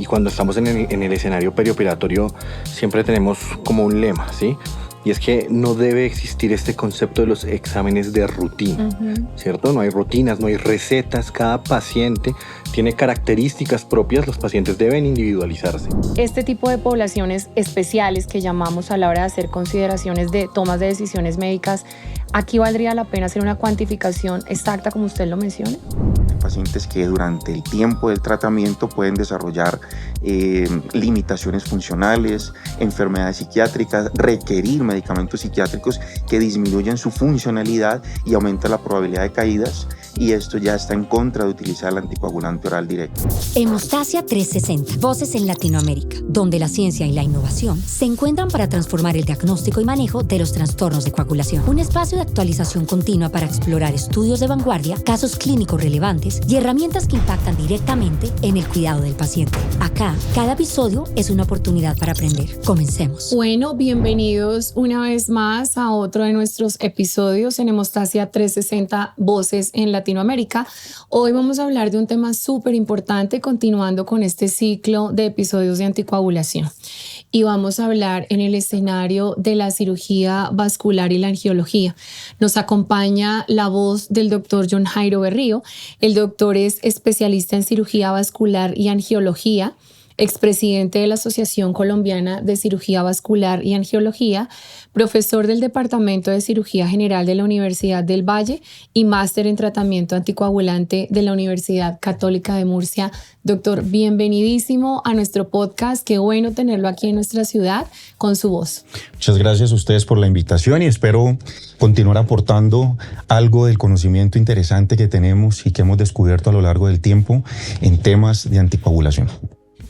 y cuando estamos en el escenario perioperatorio siempre tenemos como un lema, ¿sí? Y es que no debe existir este concepto de los exámenes de rutina, ¿cierto? No hay rutinas, no hay recetas, cada paciente tiene características propias, los pacientes deben individualizarse. Este tipo de poblaciones especiales que llamamos a la hora de hacer consideraciones de tomas de decisiones médicas, ¿aquí valdría la pena hacer una cuantificación exacta como usted lo menciona? Pacientes que durante el tiempo del tratamiento pueden desarrollar limitaciones funcionales, enfermedades psiquiátricas, requerir medicamentos psiquiátricos que disminuyen su funcionalidad y aumenta la probabilidad de caídas, y esto ya está en contra de utilizar el anticoagulante oral directo. Hemostasia 360, Voces en Latinoamérica, donde la ciencia y la innovación se encuentran para transformar el diagnóstico y manejo de los trastornos de coagulación. Un espacio de actualización continua para explorar estudios de vanguardia, casos clínicos relevantes y herramientas que impactan directamente en el cuidado del paciente. Acá, cada episodio es una oportunidad para aprender. Comencemos. Bueno, bienvenidos una vez más a otro de nuestros episodios en Hemostasia 360, Voces en Latinoamérica. Hoy vamos a hablar de un tema súper importante, continuando con este ciclo de episodios de anticoagulación. Y vamos a hablar en el escenario de la cirugía vascular y la angiología. Nos acompaña la voz del doctor John Jairo Berrío. El doctor es especialista en cirugía vascular y angiología, expresidente de la Asociación Colombiana de Cirugía Vascular y Angiología, profesor del Departamento de Cirugía General de la Universidad del Valle y máster en tratamiento anticoagulante de la Universidad Católica de Murcia. Doctor, bienvenidísimo a nuestro podcast. Qué bueno tenerlo aquí en nuestra ciudad con su voz. Muchas gracias a ustedes por la invitación y espero continuar aportando algo del conocimiento interesante que tenemos y que hemos descubierto a lo largo del tiempo en temas de anticoagulación.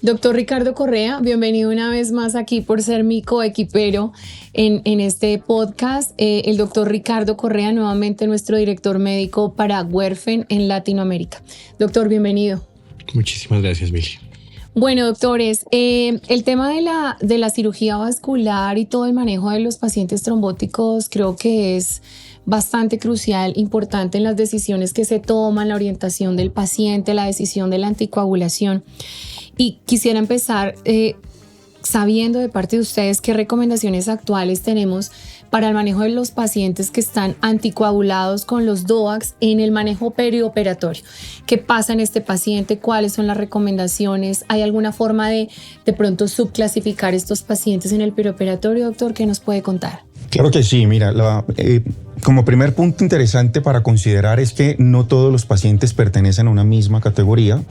Doctor Ricardo Correa, bienvenido una vez más aquí por ser mi coequipero en este podcast. El doctor Ricardo Correa, nuevamente nuestro director médico para Werfen en Latinoamérica. Doctor, bienvenido. Muchísimas gracias, Mili. Bueno, doctores, el tema de la cirugía vascular y todo el manejo de los pacientes trombóticos creo que es bastante crucial, importante en las decisiones que se toman, la orientación del paciente, la decisión de la anticoagulación. Y quisiera empezar sabiendo de parte de ustedes qué recomendaciones actuales tenemos para el manejo de los pacientes que están anticoagulados con los DOACs en el manejo perioperatorio. ¿Qué pasa en este paciente? ¿Cuáles son las recomendaciones? ¿Hay alguna forma de pronto subclasificar estos pacientes en el perioperatorio, doctor? ¿Qué nos puede contar? Claro que sí, mira, como primer punto interesante para considerar es que no todos los pacientes pertenecen a una misma categoría.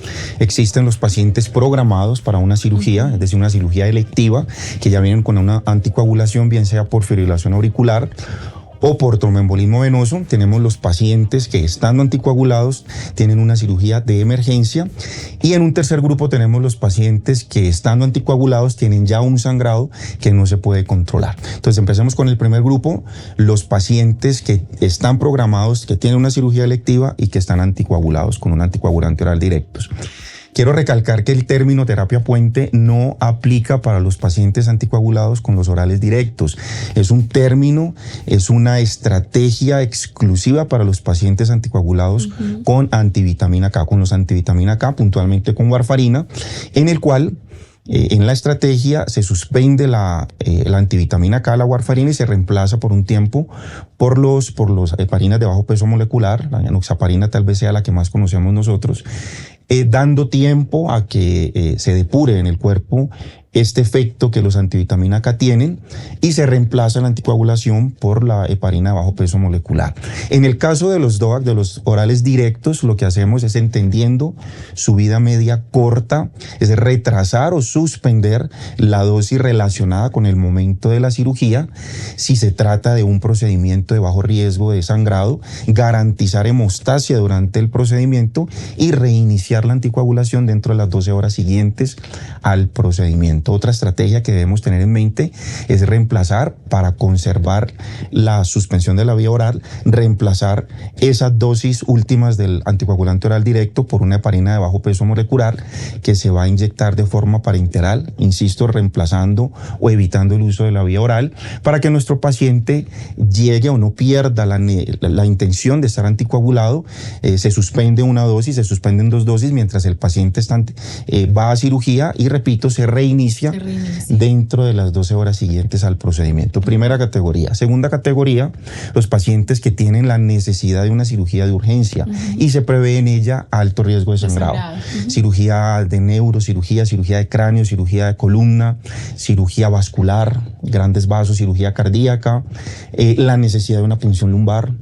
Existen los pacientes programados para una cirugía, es decir, una cirugía electiva, que ya vienen con una anticoagulación, bien sea por fibrilación auricular o por tromboembolismo venoso. Tenemos los pacientes que, estando anticoagulados, tienen una cirugía de emergencia, y en un tercer grupo tenemos los pacientes que, estando anticoagulados, tienen ya un sangrado que no se puede controlar. Entonces empecemos con el primer grupo, los pacientes que están programados, que tienen una cirugía electiva y que están anticoagulados con un anticoagulante oral directo. Quiero recalcar que el término terapia puente no aplica para los pacientes anticoagulados con los orales directos. Es un término, es una estrategia exclusiva para los pacientes anticoagulados con antivitamina K, con los antivitamina K, puntualmente con warfarina, en el cual en la estrategia se suspende la antivitamina K, la warfarina, y se reemplaza por un tiempo por los heparinas de bajo peso molecular. La enoxaparina tal vez sea la que más conocemos nosotros, dando tiempo a que se depure en el cuerpo este efecto que los antivitamina K tienen, y se reemplaza la anticoagulación por la heparina de bajo peso molecular. En el caso de los DOAC, de los orales directos, lo que hacemos es, entendiendo su vida media corta, es retrasar o suspender la dosis relacionada con el momento de la cirugía. Si se trata de un procedimiento de bajo riesgo de sangrado, garantizar hemostasia durante el procedimiento y reiniciar la anticoagulación dentro de las 12 horas siguientes al procedimiento. procedimiento. Otra estrategia que debemos tener en mente es reemplazar, para conservar la suspensión de la vía oral, reemplazar esas dosis últimas del anticoagulante oral directo por una heparina de bajo peso molecular que se va a inyectar de forma parenteral, insisto, reemplazando o evitando el uso de la vía oral, para que nuestro paciente llegue o no pierda la intención de estar anticoagulado. Se suspende una dosis, se suspenden 2 dosis mientras el paciente va a cirugía y, repito, se reinicia dentro de las 12 horas siguientes al procedimiento. Primera categoría. Segunda categoría, los pacientes que tienen la necesidad de una cirugía de urgencia y se prevé en ella alto riesgo de sangrado. Cirugía de neurocirugía, cirugía de cráneo, cirugía de columna, cirugía vascular, grandes vasos, cirugía cardíaca, la necesidad de una punción lumbar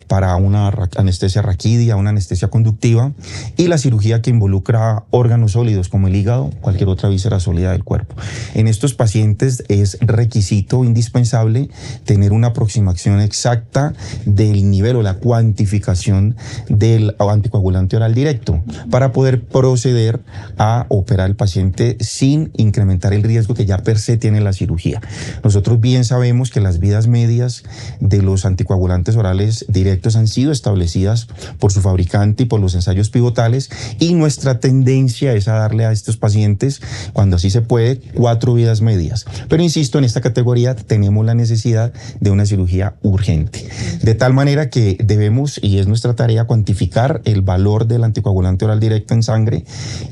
para una anestesia raquídea, una anestesia conductiva, y la cirugía que involucra órganos sólidos como el hígado, cualquier otra víscera sólida del cuerpo. En estos pacientes es requisito indispensable tener una aproximación exacta del nivel o la cuantificación del anticoagulante oral directo para poder proceder a operar al paciente sin incrementar el riesgo que ya per se tiene la cirugía. Nosotros bien sabemos que las vidas medias de los anticoagulantes orales directos han sido establecidas por su fabricante y por los ensayos pivotales, y nuestra tendencia es a darle a estos pacientes, cuando así se puede, 4 vidas medias. Pero insisto, en esta categoría tenemos la necesidad de una cirugía urgente. De tal manera que debemos, y es nuestra tarea, cuantificar el valor del anticoagulante oral directo en sangre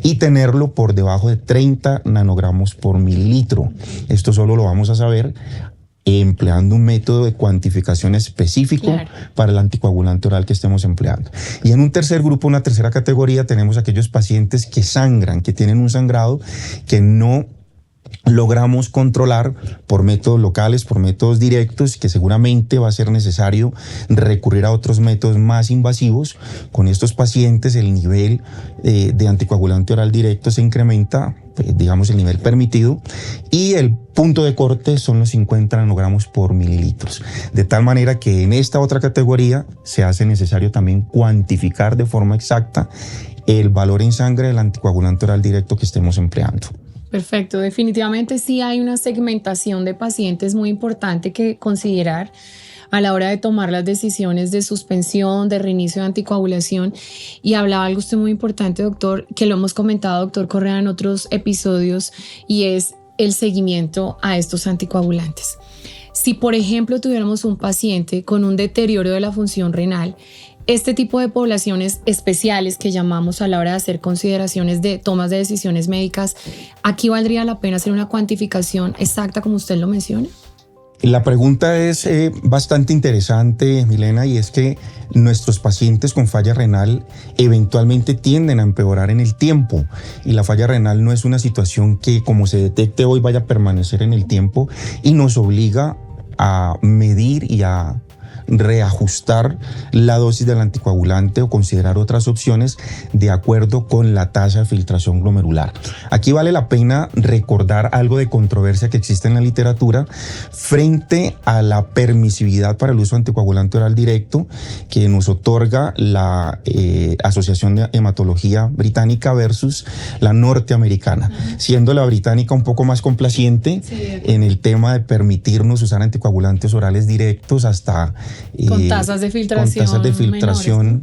y tenerlo por debajo de 30 nanogramos por mililitro. Esto solo lo vamos a saber empleando un método de cuantificación específico para el anticoagulante oral que estemos empleando. Y en un tercer grupo, una tercera categoría, tenemos aquellos pacientes que sangran, que tienen un sangrado que no logramos controlar por métodos locales, por métodos directos, que seguramente va a ser necesario recurrir a otros métodos más invasivos. Con estos pacientes el nivel de anticoagulante oral directo se incrementa, digamos, el nivel permitido, y el punto de corte son los 50 nanogramos por mililitros. De tal manera que en esta otra categoría se hace necesario también cuantificar de forma exacta el valor en sangre del anticoagulante oral directo que estemos empleando. Perfecto, definitivamente sí hay una segmentación de pacientes muy importante que considerar a la hora de tomar las decisiones de suspensión, de reinicio de anticoagulación. Y hablaba algo usted muy importante, doctor, que lo hemos comentado, doctor Correa, en otros episodios, y es el seguimiento a estos anticoagulantes. Si, por ejemplo, tuviéramos un paciente con un deterioro de la función renal, este tipo de poblaciones especiales que llamamos a la hora de hacer consideraciones de tomas de decisiones médicas, ¿aquí valdría la pena hacer una cuantificación exacta como usted lo menciona? La pregunta es bastante interesante, Milena, y es que nuestros pacientes con falla renal eventualmente tienden a empeorar en el tiempo, y la falla renal no es una situación que, como se detecte hoy, vaya a permanecer en el tiempo, y nos obliga a medir y a reajustar la dosis del anticoagulante o considerar otras opciones de acuerdo con la tasa de filtración glomerular. Aquí vale la pena recordar algo de controversia que existe en la literatura frente a la permisividad para el uso de anticoagulante oral directo que nos otorga la Asociación de Hematología Británica versus la norteamericana, siendo la británica un poco más complaciente en el tema de permitirnos usar anticoagulantes orales directos hasta con tasas de filtración, menores,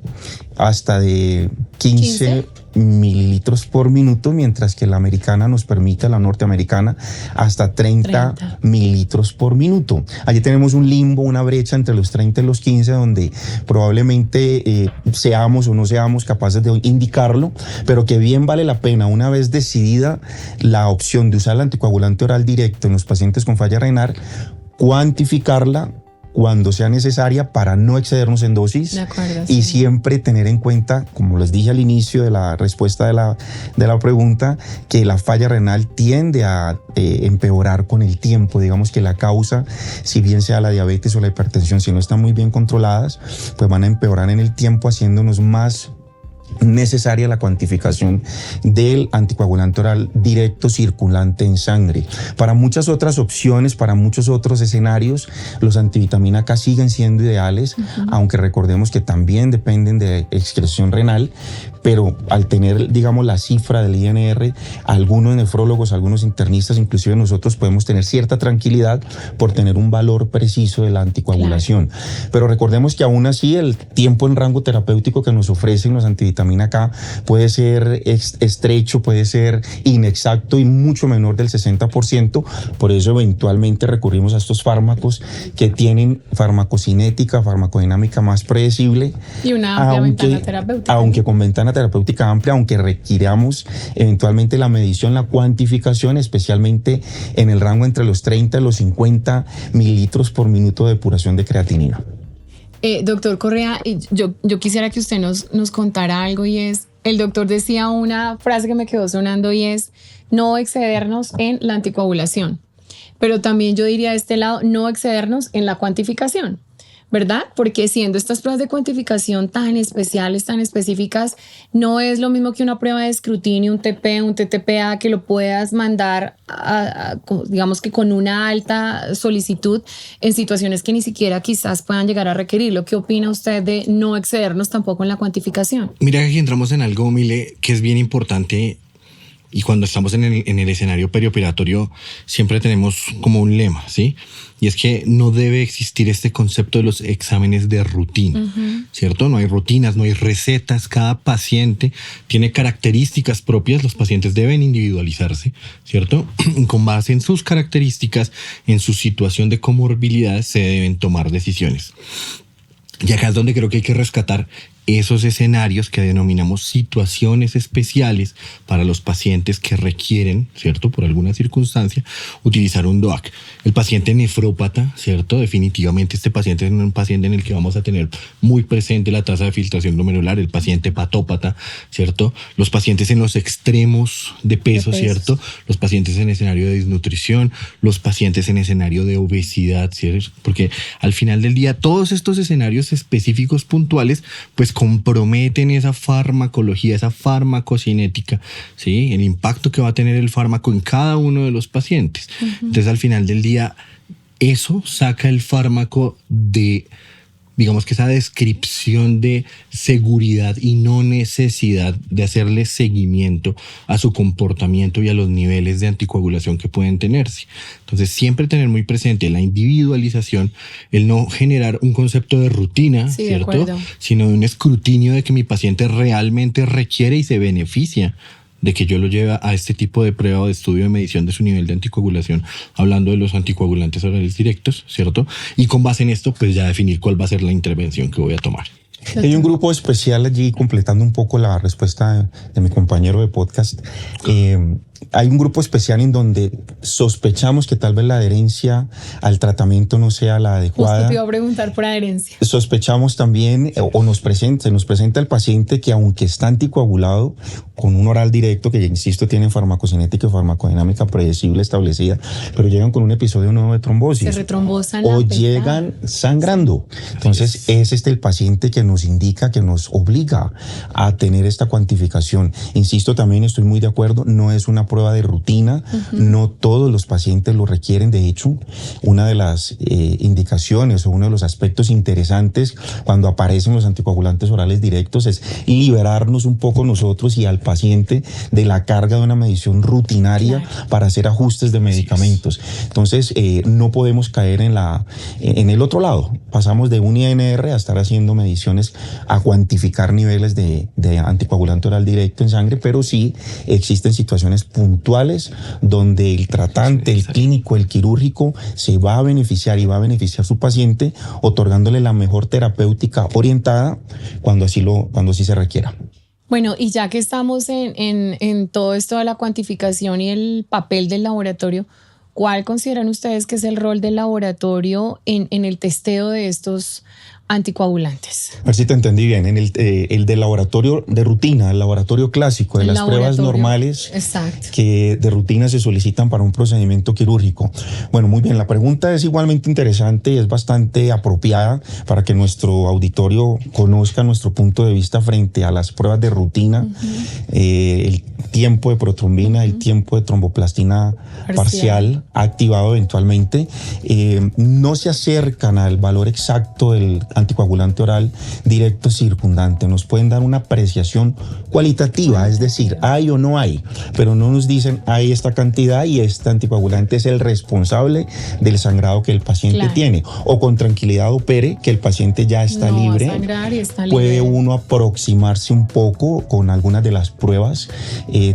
hasta de 15 mililitros por minuto, mientras que la americana nos permite, la norteamericana, hasta 30 mililitros por minuto. Allí tenemos un limbo, una brecha entre los 30 y los 15, donde probablemente seamos o no seamos capaces de indicarlo, pero que bien vale la pena, una vez decidida la opción de usar el anticoagulante oral directo en los pacientes con falla renal, cuantificarla cuando sea necesaria para no excedernos en dosis. De acuerdo, y siempre tener en cuenta, como les dije al inicio de la respuesta de la pregunta, que la falla renal tiende a empeorar con el tiempo. Digamos que la causa, si bien sea la diabetes o la hipertensión, si no están muy bien controladas, pues van a empeorar en el tiempo, haciéndonos más necesaria la cuantificación del anticoagulante oral directo circulante en sangre. Para muchas otras opciones, para muchos otros escenarios, los antivitamina K siguen siendo ideales, aunque recordemos que también dependen de excreción renal, pero al tener, digamos, la cifra del INR, algunos nefrólogos, algunos internistas, inclusive nosotros podemos tener cierta tranquilidad por tener un valor preciso de la anticoagulación. Claro. Pero recordemos que aún así el tiempo en rango terapéutico que nos ofrecen los antivitamina K puede ser estrecho, puede ser inexacto y mucho menor del 60%. Por eso eventualmente recurrimos a estos fármacos que tienen farmacocinética, farmacodinámica más predecible. Y una amplia ventana terapéutica. Aunque con ventana terapéutica amplia, aunque requiramos eventualmente la medición, la cuantificación, especialmente en el rango entre los 30 y los 50 mililitros por minuto de depuración de creatinina. Doctor Correa, yo quisiera que usted nos contara algo, y es, el doctor decía una frase que me quedó sonando, y es no excedernos en la anticoagulación, pero también yo diría de este lado, no excedernos en la cuantificación, ¿verdad? Porque siendo estas pruebas de cuantificación tan especiales, tan específicas, no es lo mismo que una prueba de escrutinio, un TP, un TTPA, que lo puedas mandar digamos que con una alta solicitud en situaciones que ni siquiera quizás puedan llegar a requerirlo. ¿Qué opina usted de no excedernos tampoco en la cuantificación? Mira, aquí entramos en algo, Mile, que es bien importante. Y cuando estamos en el escenario perioperatorio, siempre tenemos como un lema, ¿sí? Y es que no debe existir este concepto de los exámenes de rutina, ¿cierto? No hay rutinas, no hay recetas. Cada paciente tiene características propias. Los pacientes deben individualizarse, ¿cierto? Con base en sus características, en su situación de comorbilidad, se deben tomar decisiones. Y acá es donde creo que hay que rescatar esos escenarios que denominamos situaciones especiales para los pacientes que requieren, ¿cierto?, por alguna circunstancia, utilizar un DOAC. El paciente nefrópata, ¿cierto? Definitivamente este paciente es un paciente en el que vamos a tener muy presente la tasa de filtración glomerular. El paciente hepatópata, ¿cierto? Los pacientes en los extremos de peso, ¿cierto? Los pacientes en escenario de desnutrición, los pacientes en escenario de obesidad, ¿cierto? Porque al final del día todos estos escenarios específicos puntuales pues comprometen esa farmacología, esa farmacocinética, ¿sí? El impacto que va a tener el fármaco en cada uno de los pacientes. Entonces, al final del día, eso saca el fármaco de, digamos que esa descripción de seguridad y no necesidad de hacerle seguimiento a su comportamiento y a los niveles de anticoagulación que pueden tenerse. Entonces, siempre tener muy presente la individualización, el no generar un concepto de rutina, sí, ¿cierto? Sino de un escrutinio de que mi paciente realmente requiere y se beneficia de que yo lo lleve a este tipo de prueba o de estudio de medición de su nivel de anticoagulación, hablando de los anticoagulantes orales directos, ¿cierto? Y con base en esto, pues ya definir cuál va a ser la intervención que voy a tomar. Hay un grupo especial allí, completando un poco la respuesta de mi compañero de podcast. Hay un grupo especial en donde sospechamos que tal vez la adherencia al tratamiento no sea la adecuada. Justo te iba a preguntar por adherencia. Sospechamos también, se nos presenta el paciente que, aunque está anticoagulado con un oral directo, que ya insisto tiene farmacocinética y farmacodinámica predecible establecida, pero llegan con un episodio nuevo de trombosis. Se retrombosan o llegan sangrando. Entonces es el paciente que nos indica, que nos obliga a tener esta cuantificación. Insisto, también estoy muy de acuerdo, no es una prueba de rutina, no todos los pacientes lo requieren. De hecho, una de las indicaciones o uno de los aspectos interesantes cuando aparecen los anticoagulantes orales directos es liberarnos un poco nosotros y al paciente de la carga de una medición rutinaria para hacer ajustes de medicamentos. Entonces, no podemos caer en el otro lado. Pasamos de un INR a estar haciendo mediciones a cuantificar niveles de anticoagulante oral directo en sangre, pero sí existen situaciones puntuales donde el tratante, el clínico, el quirúrgico se va a beneficiar y va a beneficiar a su paciente otorgándole la mejor terapéutica orientada cuando así se requiera. Bueno, y ya que estamos en todo esto de la cuantificación y el papel del laboratorio, ¿cuál consideran ustedes que es el rol del laboratorio en el testeo de estos anticoagulantes. A ver si te entendí bien. En el de laboratorio de rutina, el laboratorio clásico, de las pruebas normales, exacto, que de rutina se solicitan para un procedimiento quirúrgico. Bueno, muy bien. La pregunta es igualmente interesante y es bastante apropiada para que nuestro auditorio conozca nuestro punto de vista frente a las pruebas de rutina, el tiempo de protrombina, el tiempo de tromboplastina parcial activado eventualmente. No se acercan al valor exacto del anticoagulante oral directo circundante. Nos pueden dar una apreciación cualitativa, es decir, hay o no hay, pero no nos dicen hay esta cantidad y este anticoagulante es el responsable del sangrado que el paciente tiene, o con tranquilidad opere que el paciente ya está libre. Va a sangrar y está puede libre. uno aproximarse un poco con algunas de las pruebas.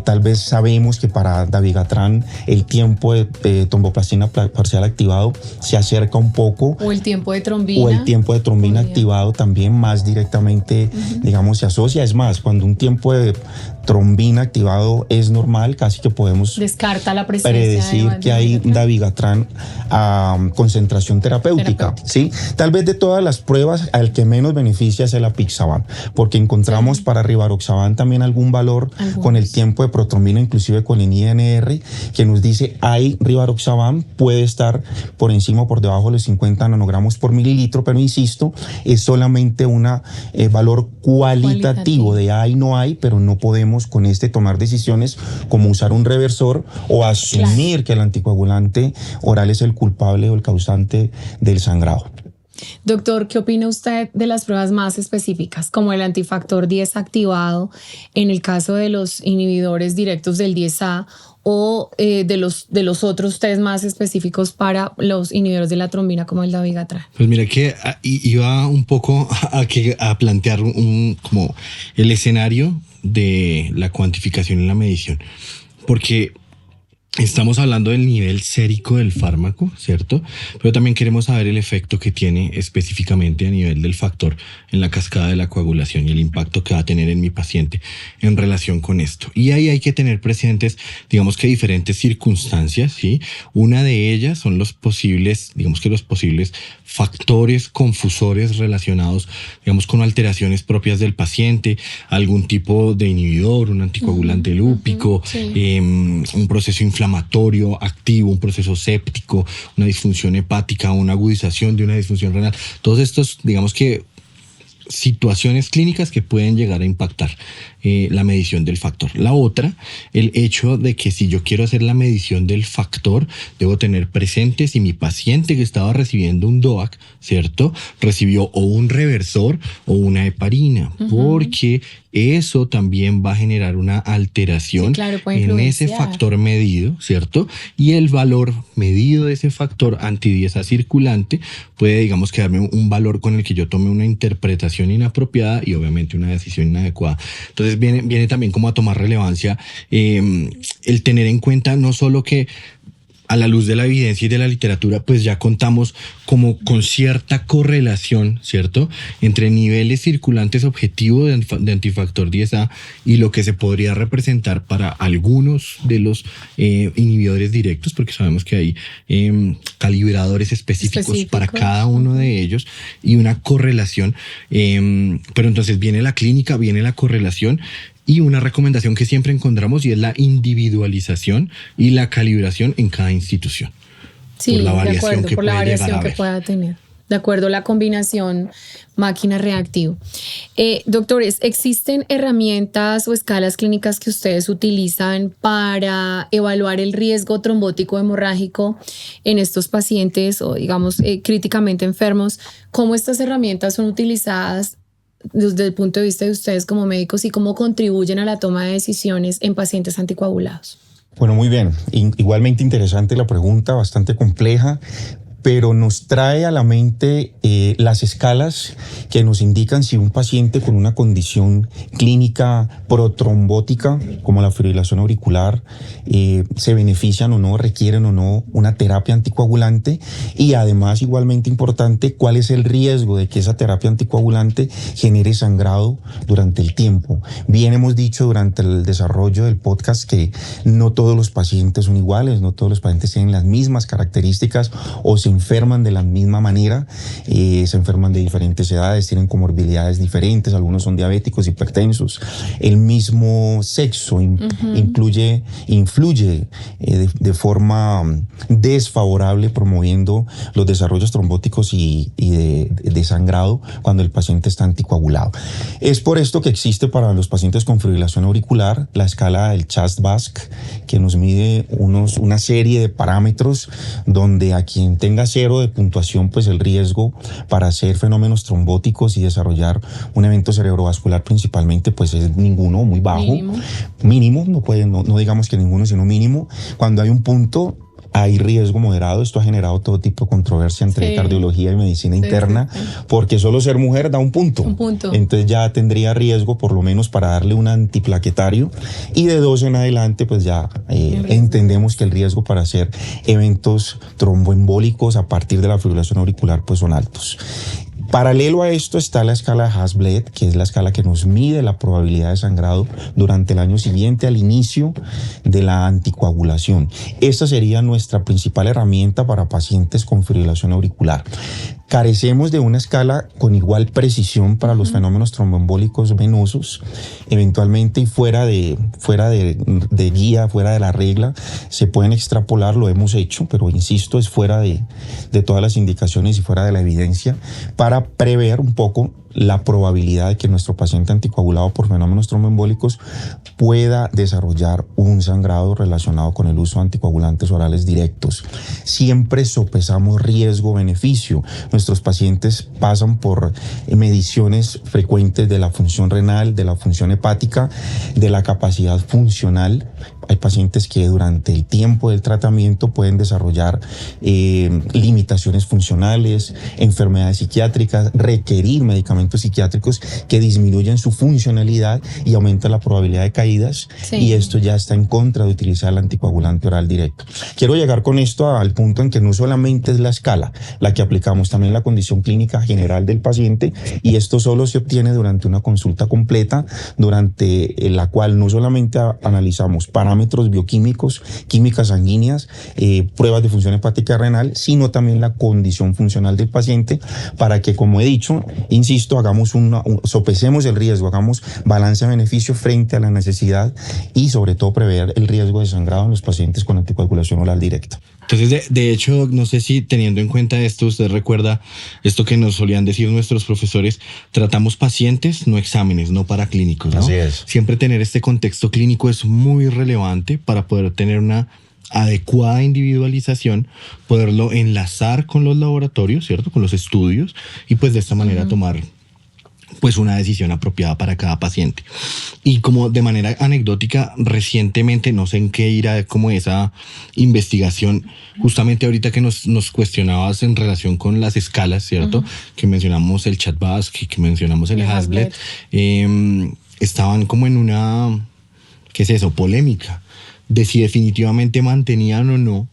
Tal vez sabemos que para dabigatran el tiempo de tromboplastina parcial activado se acerca un poco, o el tiempo de trombina, o el tiempo de trombina activado también más directamente, digamos, se asocia. Es más, cuando un tiempo de trombina activado es normal, casi que podemos descarta la presencia predecir que hay dabigatran a concentración terapéutica. ¿Sí? Tal vez de todas las pruebas, al que menos beneficia es el apixaban, porque encontramos para rivaroxaban también algún valor con el tiempo de protrombina, inclusive con el INR, que nos dice hay rivaroxaban, puede estar por encima o por debajo de los 50 nanogramos por mililitro, pero insisto, es solamente un valor cualitativo de hay, no hay, pero no podemos con tomar decisiones como usar un reversor o asumir que el anticoagulante oral es el culpable o el causante del sangrado. Doctor, ¿qué opina usted de las pruebas más específicas, como el antifactor 10 activado en el caso de los inhibidores directos del 10A o de los otros test más específicos para los inhibidores de la trombina como el dabigatran? Pues mira que iba un poco a plantear como el escenario de la cuantificación y la medición, porque estamos hablando del nivel sérico del fármaco, ¿cierto? Pero también queremos saber el efecto que tiene específicamente a nivel del factor en la cascada de la coagulación y el impacto que va a tener en mi paciente en relación con esto. Y ahí hay que tener presentes, digamos que diferentes circunstancias, ¿sí? Una de ellas son los posibles factores confusores relacionados, digamos, con alteraciones propias del paciente, algún tipo de inhibidor, un anticoagulante lúpico, un proceso inflamatorio activo, un proceso séptico, una disfunción hepática, una agudización de una disfunción renal. Todos estos, digamos que, situaciones clínicas que pueden llegar a impactar la medición del factor. La otra, el hecho de que si yo quiero hacer la medición del factor, debo tener presente si mi paciente que estaba recibiendo un DOAC, ¿cierto?, recibió o un reversor o una heparina, porque eso también va a generar una alteración en ese factor medido, ¿cierto? Y el valor medido de ese factor anti-10A circulante puede, digamos, que darme un valor con el que yo tome una interpretación inapropiada y obviamente una decisión inadecuada. Entonces viene también como a tomar relevancia el tener en cuenta no solo que a la luz de la evidencia y de la literatura, pues ya contamos como con cierta correlación, ¿cierto?, entre niveles circulantes objetivos de antifactor 10A y lo que se podría representar para algunos de los inhibidores directos, porque sabemos que hay calibradores específicos para cada uno de ellos y una correlación. Pero entonces viene la clínica, viene la correlación, y una recomendación que siempre encontramos y es la individualización y la calibración en cada institución. Sí, por la variación, de acuerdo, que, por la variación que haber. pueda tener. De acuerdo a la combinación máquina-reactivo. Doctores, ¿existen herramientas o escalas clínicas que ustedes utilizan para evaluar el riesgo trombótico hemorrágico en estos pacientes o, digamos, críticamente enfermos? ¿Cómo estas herramientas son utilizadas desde el punto de vista de ustedes como médicos y cómo contribuyen a la toma de decisiones en pacientes anticoagulados? Bueno, muy bien. Igualmente interesante la pregunta, bastante compleja, pero nos trae a la mente las escalas que nos indican si un paciente con una condición clínica protrombótica, como la fibrilación auricular, se benefician o no, requieren o no una terapia anticoagulante, y además, igualmente importante, cuál es el riesgo de que esa terapia anticoagulante genere sangrado durante el tiempo. Bien hemos dicho durante el desarrollo del podcast que no todos los pacientes son iguales, no todos los pacientes tienen las mismas características o se enferman de la misma manera, se enferman de diferentes edades, tienen comorbilidades diferentes, algunos son diabéticos, hipertensos. El mismo sexo influye de forma desfavorable, promoviendo los desarrollos trombóticos y de sangrado cuando el paciente está anticoagulado. Es por esto que existe para los pacientes con fibrilación auricular la escala del CHAST-VASc, que nos mide una serie de parámetros donde a quien tenga 0 de puntuación, pues el riesgo para hacer fenómenos trombóticos y desarrollar un evento cerebrovascular principalmente, pues es ninguno, muy bajo. Mínimo, no digamos que ninguno, sino mínimo. Cuando hay un punto, hay riesgo moderado. Esto ha generado todo tipo de controversia entre cardiología y medicina interna, porque solo ser mujer da un punto. Entonces ya tendría riesgo, por lo menos para darle un antiplaquetario, y de 2 en adelante, pues ya entendemos que el riesgo para hacer eventos tromboembólicos a partir de la fibrilación auricular pues son altos. Paralelo a esto está la escala Hasbled, que es la escala que nos mide la probabilidad de sangrado durante el año siguiente al inicio de la anticoagulación. Esta sería nuestra principal herramienta para pacientes con fibrilación auricular. Carecemos de una escala con igual precisión para los fenómenos tromboembólicos venosos. Eventualmente, y fuera de guía, fuera de la regla, se pueden extrapolar, lo hemos hecho, pero insisto, es fuera de todas las indicaciones y fuera de la evidencia, para prever un poco la probabilidad de que nuestro paciente anticoagulado por fenómenos tromboembólicos pueda desarrollar un sangrado relacionado con el uso de anticoagulantes orales directos. Siempre sopesamos riesgo-beneficio. Nuestros pacientes pasan por mediciones frecuentes de la función renal, de la función hepática, de la capacidad funcional. Hay pacientes que durante el tiempo del tratamiento pueden desarrollar limitaciones funcionales, enfermedades psiquiátricas, requerir medicamentos psiquiátricos que disminuyen su funcionalidad y aumentan la probabilidad de caídas, y esto ya está en contra de utilizar el anticoagulante oral directo. Quiero llegar con esto al punto en que no solamente es la escala la que aplicamos, también la condición clínica general del paciente, y esto solo se obtiene durante una consulta completa, durante la cual no solamente analizamos parámetros bioquímicos, químicas sanguíneas, pruebas de función hepática renal, sino también la condición funcional del paciente, para que, como he dicho, insisto, sopesemos el riesgo, hagamos balance de beneficio frente a la necesidad y sobre todo prever el riesgo de sangrado en los pacientes con anticoagulación oral directa. Entonces, de hecho, no sé si teniendo en cuenta esto, usted recuerda esto que nos solían decir nuestros profesores: tratamos pacientes, no exámenes, no paraclínicos, ¿no? Así es. Siempre tener este contexto clínico es muy relevante para poder tener una adecuada individualización, poderlo enlazar con los laboratorios, ¿cierto? Con los estudios, y pues de esta manera tomar pues una decisión apropiada para cada paciente. Y como de manera anecdótica, recientemente, no sé en qué irá como esa investigación, justamente ahorita que nos cuestionabas en relación con las escalas, ¿cierto? Que mencionamos el CHAST-VASc, que mencionamos el Hasbled, estaban como en una, ¿qué es eso? Polémica de si definitivamente mantenían o no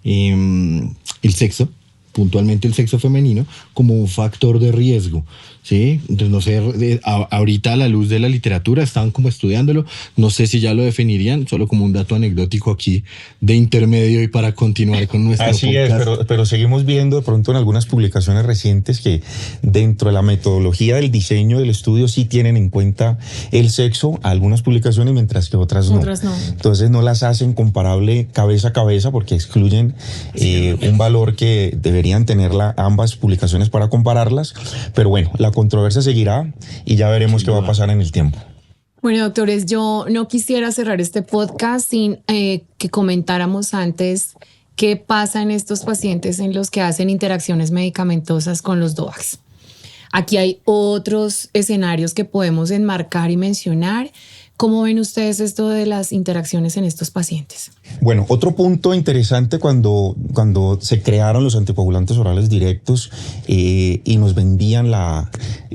el sexo, puntualmente el sexo femenino, como un factor de riesgo, ¿sí? Entonces, no sé, ahorita a la luz de la literatura estaban como estudiándolo, no sé si ya lo definirían, solo como un dato anecdótico aquí de intermedio y para continuar con nuestro Así podcast. es, pero seguimos viendo de pronto en algunas publicaciones recientes que dentro de la metodología del diseño del estudio sí tienen en cuenta el sexo, algunas publicaciones, mientras que otras no. Entonces no las hacen comparable cabeza a cabeza, porque excluyen un valor que deberían tener ambas publicaciones para compararlas, pero bueno, la controversia seguirá y ya veremos qué va a pasar en el tiempo. Bueno, doctores, yo no quisiera cerrar este podcast sin que comentáramos antes qué pasa en estos pacientes en los que hacen interacciones medicamentosas con los DOACs. Aquí hay otros escenarios que podemos enmarcar y mencionar. ¿Cómo ven ustedes esto de las interacciones en estos pacientes? Bueno, otro punto interesante cuando se crearon los anticoagulantes orales directos y nos vendían la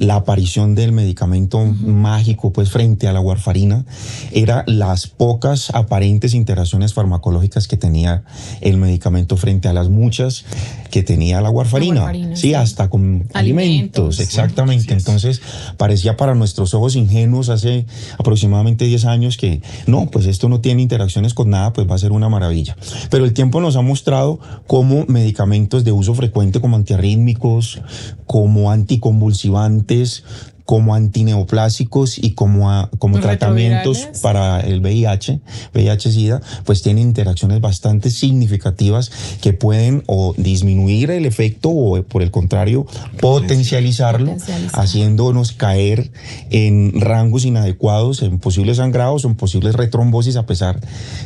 aparición del medicamento mágico pues frente a la warfarina, era las pocas aparentes interacciones farmacológicas que tenía el medicamento frente a las muchas que tenía la warfarina. Sí, hasta con alimentos, exactamente. Entonces parecía para nuestros ojos ingenuos hace aproximadamente aproximadamente 10 años que no, pues esto no tiene interacciones con nada, pues va a ser una maravilla. Pero el tiempo nos ha mostrado cómo medicamentos de uso frecuente como antiarrítmicos, como anticonvulsivantes, como antineoplásicos y como tratamientos para el VIH-Sida, pues tienen interacciones bastante significativas que pueden o disminuir el efecto o por el contrario potencializarlo, haciéndonos caer en rangos inadecuados, en posibles sangrados o en posibles retrombosis a pesar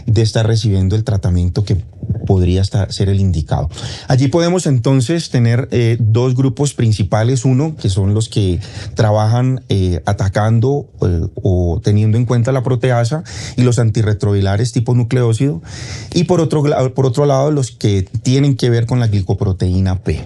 de estar recibiendo el tratamiento que podría ser el indicado. Allí podemos entonces tener dos grupos principales, uno que son los que trabajan atacando o teniendo en cuenta la proteasa y los antirretrovirales tipo nucleócido, y por otro lado los que tienen que ver con la glicoproteína P.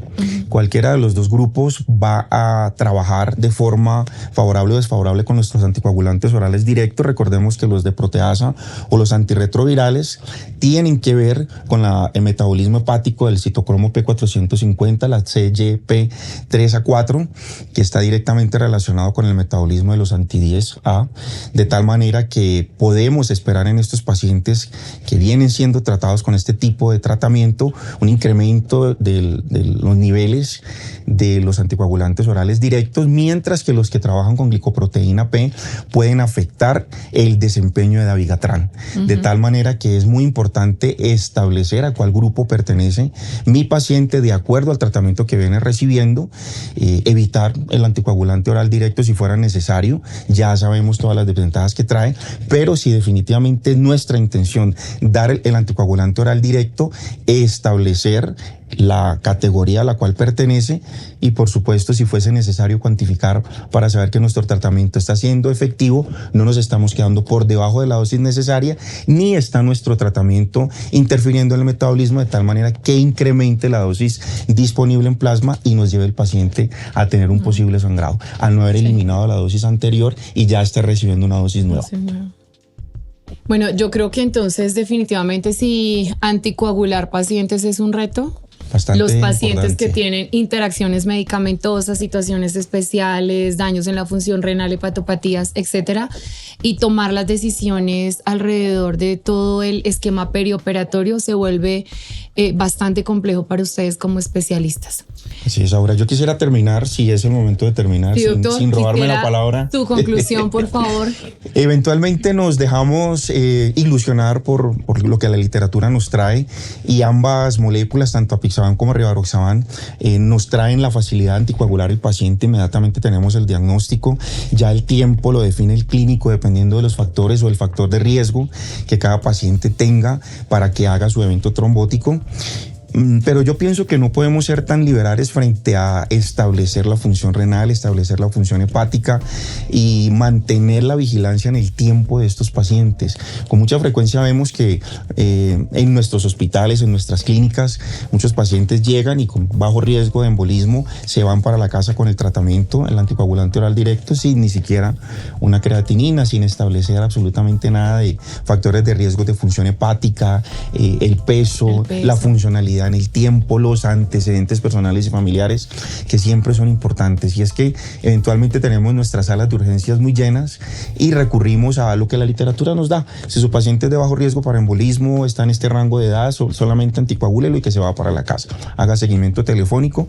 Cualquiera de los dos grupos va a trabajar de forma favorable o desfavorable con nuestros anticoagulantes orales directos. Recordemos que los de proteasa o los antirretrovirales tienen que ver con el metabolismo hepático del citocromo P450, la CYP3A4, que está directamente relacionado con el metabolismo de los anti-10A, de tal manera que podemos esperar en estos pacientes que vienen siendo tratados con este tipo de tratamiento un incremento de los niveles de los anticoagulantes orales directos, mientras que los que trabajan con glicoproteína P pueden afectar el desempeño de dabigatran, de tal manera que es muy importante establecer a cuál grupo pertenece mi paciente de acuerdo al tratamiento que viene recibiendo, evitar el anticoagulante oral directo si fuera necesario. Ya sabemos todas las desventajas que trae, pero si definitivamente es nuestra intención dar el anticoagulante oral directo, establecer la categoría a la cual pertenece y, por supuesto, si fuese necesario cuantificar para saber que nuestro tratamiento está siendo efectivo, no nos estamos quedando por debajo de la dosis necesaria, ni está nuestro tratamiento interfiriendo en el metabolismo de tal manera que incremente la dosis disponible en plasma y nos lleve el paciente a tener un posible sangrado, al no haber eliminado la dosis anterior y ya estar recibiendo una dosis nueva. Bueno, yo creo que entonces definitivamente si anticoagular pacientes es un reto. Bastante los pacientes importante. que tienen interacciones medicamentosas, situaciones especiales, daños en la función renal, hepatopatías, etcétera, y tomar las decisiones alrededor de todo el esquema perioperatorio se vuelve bastante complejo para ustedes como especialistas. Así es, Aura. Yo quisiera terminar, si es el momento de terminar, Sí, doctor, sin robarme la palabra. Tu conclusión, por favor. Eventualmente nos dejamos ilusionar por lo que la literatura nos trae, y ambas moléculas, tanto apixaban como rivaroxaban, nos traen la facilidad de anticoagular el paciente. Inmediatamente tenemos el diagnóstico, ya el tiempo lo define el clínico dependiendo de los factores o el factor de riesgo que cada paciente tenga para que haga su evento trombótico. Pero yo pienso que no podemos ser tan liberales frente a establecer la función renal, establecer la función hepática y mantener la vigilancia en el tiempo de estos pacientes. Con mucha frecuencia vemos que en nuestros hospitales, en nuestras clínicas, muchos pacientes llegan y con bajo riesgo de embolismo se van para la casa con el tratamiento, el anticoagulante oral directo, sin ni siquiera una creatinina, sin establecer absolutamente nada de factores de riesgo de función hepática, el peso, la funcionalidad en el tiempo, los antecedentes personales y familiares, que siempre son importantes. Y es que eventualmente tenemos nuestras salas de urgencias muy llenas y recurrimos a lo que la literatura nos da. Si su paciente es de bajo riesgo para embolismo, está en este rango de edad, solamente anticoagúlelo y que se va para la casa. Haga seguimiento telefónico,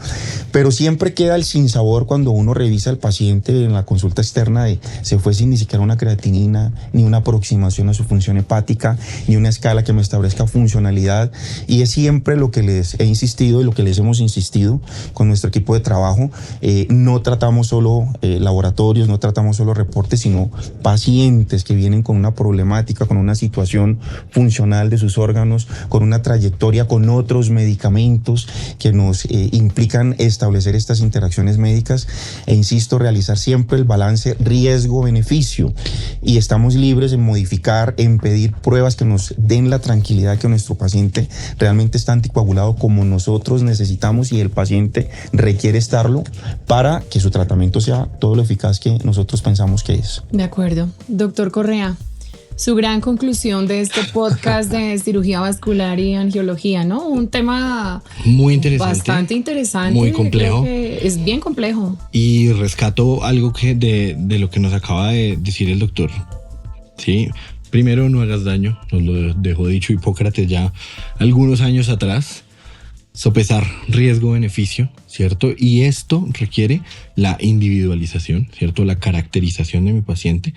pero siempre queda el sinsabor cuando uno revisa al paciente en la consulta externa de se fue sin ni siquiera una creatinina, ni una aproximación a su función hepática, ni una escala que me establezca funcionalidad. Y es siempre lo que les he insistido y lo que les hemos insistido con nuestro equipo de trabajo. No tratamos solo laboratorios, no tratamos solo reportes, sino pacientes que vienen con una problemática, con una situación funcional de sus órganos, con una trayectoria con otros medicamentos que nos implican establecer estas interacciones médicas e, insisto, realizar siempre el balance riesgo-beneficio, y estamos libres en modificar, en pedir pruebas que nos den la tranquilidad que nuestro paciente realmente está anticoagulado como nosotros necesitamos y el paciente requiere estarlo para que su tratamiento sea todo lo eficaz que nosotros pensamos que es. De acuerdo. Doctor Correa, su gran conclusión de este podcast de cirugía vascular y angiología, ¿no? Un tema muy interesante, bastante interesante, muy complejo. Es bien complejo. Y rescato algo que de lo que nos acaba de decir el doctor ¿sí? Primero, no hagas daño, nos lo dejó dicho Hipócrates ya algunos años atrás. Sopesar riesgo-beneficio, ¿cierto? Y esto requiere la individualización, ¿cierto? La caracterización de mi paciente.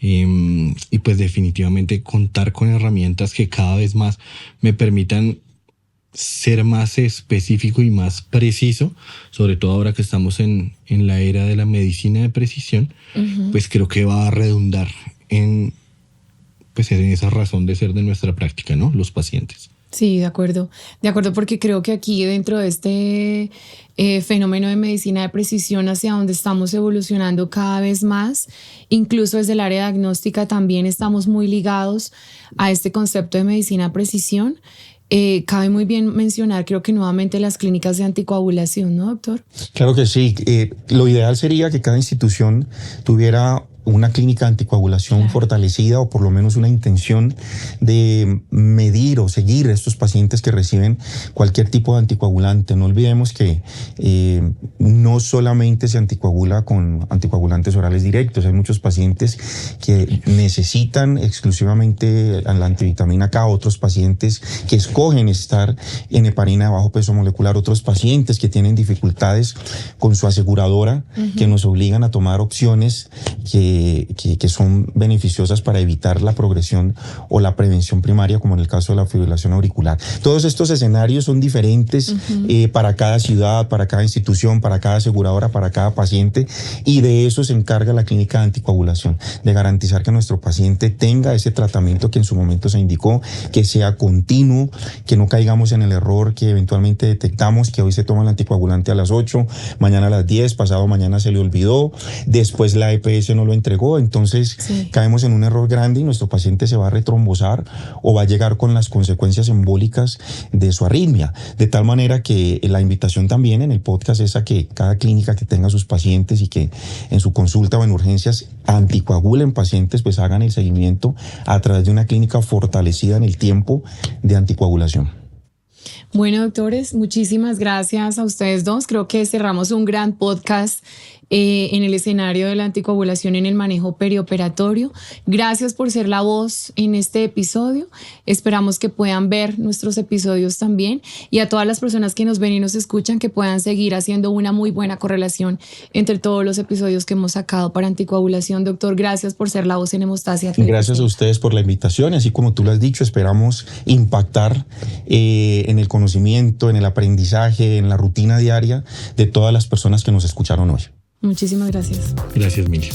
Y pues definitivamente contar con herramientas que cada vez más me permitan ser más específico y más preciso, sobre todo ahora que estamos en la era de la medicina de precisión, pues creo que va a redundar en esa razón de ser de nuestra práctica, ¿no? Los pacientes. Sí, de acuerdo, porque creo que aquí dentro de este fenómeno de medicina de precisión hacia donde estamos evolucionando cada vez más, incluso desde el área diagnóstica también estamos muy ligados a este concepto de medicina de precisión. Cabe muy bien mencionar, creo que nuevamente las clínicas de anticoagulación, ¿no, doctor? Claro que sí. Lo ideal sería que cada institución tuviera una clínica de anticoagulación fortalecida, o por lo menos una intención de medir o seguir a estos pacientes que reciben cualquier tipo de anticoagulante. No olvidemos que no solamente se anticoagula con anticoagulantes orales directos. Hay muchos pacientes que necesitan exclusivamente la antivitamina K, otros pacientes que escogen estar en heparina de bajo peso molecular, otros pacientes que tienen dificultades con su aseguradora, que nos obligan a tomar opciones que son beneficiosas para evitar la progresión o la prevención primaria, como en el caso de la fibrilación auricular. Todos estos escenarios son diferentes para cada ciudad, para cada institución, para cada aseguradora, para cada paciente, y de eso se encarga la clínica de anticoagulación, de garantizar que nuestro paciente tenga ese tratamiento que en su momento se indicó, que sea continuo, que no caigamos en el error que eventualmente detectamos, que hoy se toma el anticoagulante a las 8, mañana a las 10, pasado mañana se le olvidó, después la EPS no lo entregó, entonces caemos en un error grande y nuestro paciente se va a retrombosar o va a llegar con las consecuencias embólicas de su arritmia. De tal manera que la invitación también en el podcast es a que cada clínica que tenga sus pacientes y que en su consulta o en urgencias anticoagulen pacientes, pues hagan el seguimiento a través de una clínica fortalecida en el tiempo de anticoagulación. Bueno, doctores, muchísimas gracias a ustedes dos. Creo que cerramos un gran podcast en el escenario de la anticoagulación en el manejo perioperatorio. Gracias por ser la voz en este episodio. Esperamos que puedan ver nuestros episodios también, y a todas las personas que nos ven y nos escuchan, que puedan seguir haciendo una muy buena correlación entre todos los episodios que hemos sacado para anticoagulación. Doctor, gracias por ser la voz en Hemostasia. Gracias a ustedes por la invitación, y así como tú lo has dicho, esperamos impactar en el conocimiento, en el aprendizaje, en la rutina diaria de todas las personas que nos escucharon hoy. Muchísimas gracias. Gracias, Mili.